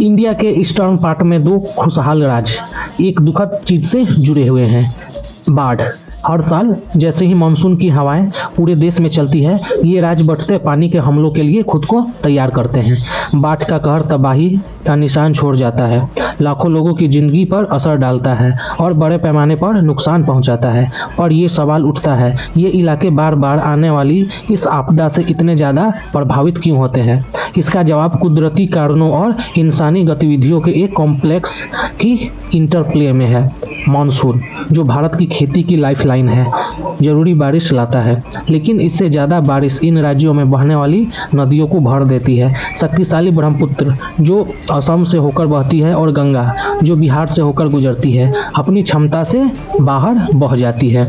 India के eastern part में दो खुशहाल राज्य एक दुखद चीज से जुड़े हुए हैं, बाढ़। हर साल जैसे ही मानसून की हवाएं पूरे देश में चलती है, ये राज्य बढ़ते पानी के हमलों के लिए खुद को तैयार करते हैं। बाढ़ का कहर तबाही का निशान छोड़ जाता है, लाखों लोगों की जिंदगी पर असर डालता है और बड़े पैमाने पर नुकसान पहुंचाता है। और ये सवाल उठता है, ये इलाके बार बार आने वाली इस आपदा से इतने ज़्यादा प्रभावित क्यों होते हैं? इसका जवाब कुदरती कारणों और इंसानी गतिविधियों के एक कॉम्प्लेक्स की इंटरप्ले में है। मानसून, जो भारत की खेती की लाइफलाइन है, जरूरी बारिश लाता है, लेकिन इससे ज़्यादा बारिश इन राज्यों में बहने वाली नदियों को भर देती है। शक्तिशाली ब्रह्मपुत्र, जो असम से होकर बहती है, और गंगा, जो बिहार से होकर गुजरती है, अपनी क्षमता से बाहर बह जाती है,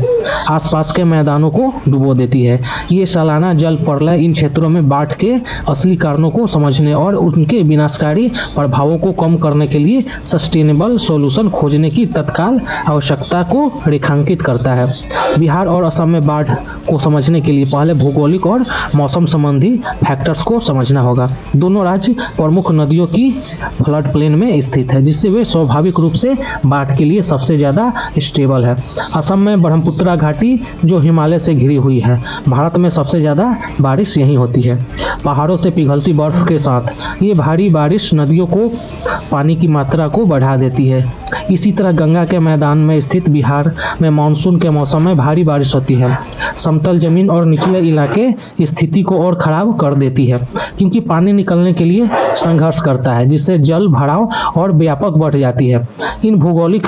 आसपास के मैदानों को डुबो देती है। ये सालाना जल प्रलय इन क्षेत्रों में बाढ़ के असली कारणों को समझने और उनके विनाशकारी प्रभावों को कम करने के लिए सस्टेनेबल सॉल्यूशन खोजने की तत्काल आवश्यकता को रेखांकित करता है। बिहार और असम में बाढ़ को समझने के लिए पहले भौगोलिक और मौसम संबंधी फैक्टर्स को समझना होगा। दोनों राज्य प्रमुख नदियों की फ्लड प्लेन में स्थित है, जिससे वे स्वाभाविक रूप से बाढ़ के लिए सबसे ज़्यादा स्टेबल है। असम में ब्रह्मपुत्रा घाटी, जो हिमालय से घिरी हुई है, भारत में सबसे ज़्यादा बारिश यहीं होती है। पहाड़ों से पिघलती बर्फ के साथ ये भारी बारिश नदियों को पानी की मात्रा को बढ़ा देती है। इसी तरह गंगा के मैदान में स्थित बिहार में मानसून के मौसम में भारी बारिश होती है। समतल जमीन और निचले इलाके स्थिति को और खराब कर देती है, क्योंकि पानी निकलने के लिए संघर्ष करता है, जिससे जल भराव और व्यापक बढ़ जाती है। इन भौगोलिक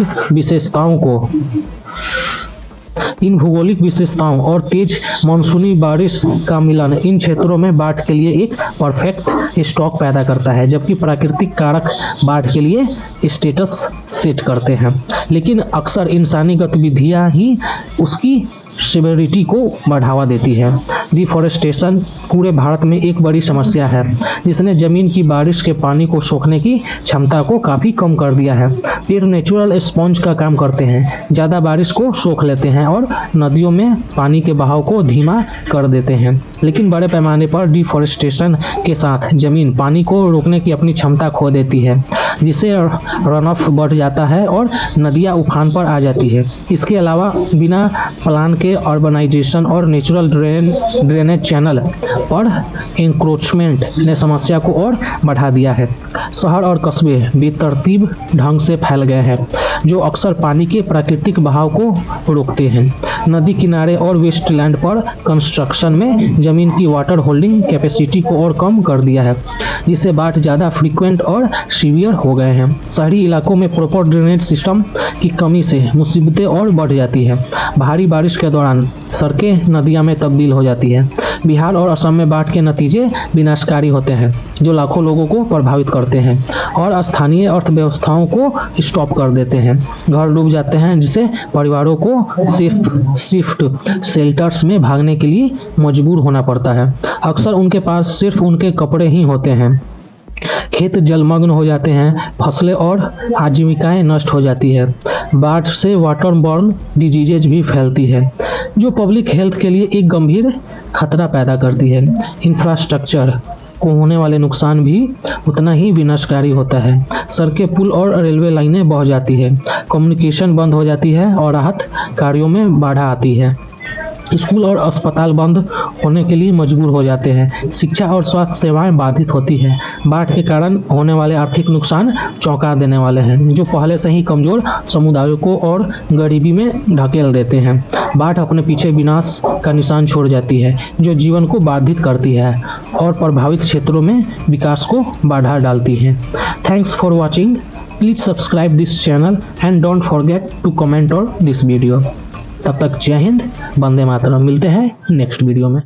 विशेषताओं और तेज मानसूनी बारिश का मिलन इन क्षेत्रों में बाढ़ के लिए एक परफेक्ट स्टॉक पैदा करता है, जबकि प्राकृतिक कारक बाढ़ के लिए स्टेटस सेट करते हैं। लेकिन अक्सर इंसानी गतिविधियां ही उसकी सिवियरिटी को बढ़ावा देती है। डिफॉरेस्टेशन पूरे भारत में एक बड़ी समस्या है, जिसने जमीन की बारिश के पानी को सोखने की क्षमता को काफ़ी कम कर दिया है। पेड़ नेचुरल स्पॉन्ज का काम करते हैं, ज़्यादा बारिश को सोख लेते हैं और नदियों में पानी के बहाव को धीमा कर देते हैं। लेकिन बड़े पैमाने पर डिफॉरेस्टेशन के साथ जमीन पानी को रोकने की अपनी क्षमता खो देती है, जिससे रन ऑफ बढ़ जाता है और नदियाँ उफान पर आ जाती है। इसके अलावा बिना प्लान के अर्बनाइजेशन और नेचुरल ड्रेनेज चैनल पर इंक्रोचमेंट ने समस्या को और बढ़ा दिया है। शहर और कस्बे बेतरतीब ढंग से फैल गए हैं, जो अक्सर पानी के प्राकृतिक बहाव को रोकते हैं। नदी किनारे और वेस्टलैंड पर कंस्ट्रक्शन में जमीन की वाटर होल्डिंग कैपेसिटी को और कम कर दिया है, जिससे बाढ़ ज़्यादा फ्रीक्वेंट और सीवियर हो गए हैं। शहरी इलाकों में प्रॉपर ड्रेनेज सिस्टम की कमी से मुसीबतें और बढ़ जाती है। भारी बारिश के दौरान सड़कें नदियाँ में तब्दील हो जाती है। बिहार और असम में बाढ़ के नतीजे विनाशकारी होते हैं, जो लाखों लोगों को प्रभावित करते हैं और स्थानीय अर्थव्यवस्थाओं को स्टॉप कर देते हैं। घर डूब जाते हैं, जिससे परिवारों को शिफ्ट शेल्टर्स में भागने के लिए मजबूर होना पड़ता है। अक्सर उनके पास सिर्फ उनके कपड़े ही होते हैं। खेत जलमग्न हो जाते हैं, फसलें और आजीविकाएं नष्ट हो जाती है। बाढ़ से वाटरबॉर्न डिजीजेज भी फैलती है, जो पब्लिक हेल्थ के लिए एक गंभीर खतरा पैदा करती है। इंफ्रास्ट्रक्चर को होने वाले नुकसान भी उतना ही विनाशकारी होता है। सड़कें, पुल और रेलवे लाइनें बह जाती है, कम्युनिकेशन बंद हो जाती है और राहत कार्यों में बाधा आती है। स्कूल और अस्पताल बंद होने के लिए मजबूर हो जाते हैं। शिक्षा और स्वास्थ्य सेवाएं बाधित होती हैं। बाढ़ के कारण होने वाले आर्थिक नुकसान चौंका देने वाले हैं, जो पहले से ही कमजोर समुदायों को और गरीबी में ढकेल देते हैं। बाढ़ अपने पीछे विनाश का निशान छोड़ जाती है, जो जीवन को बाधित करती है और प्रभावित क्षेत्रों में विकास को बाधा डालती है। Thanks for watching. Please subscribe this channel and don't forget to comment on this video. तब तक जय हिंद, वंदे मातरम। मिलते हैं नेक्स्ट वीडियो में।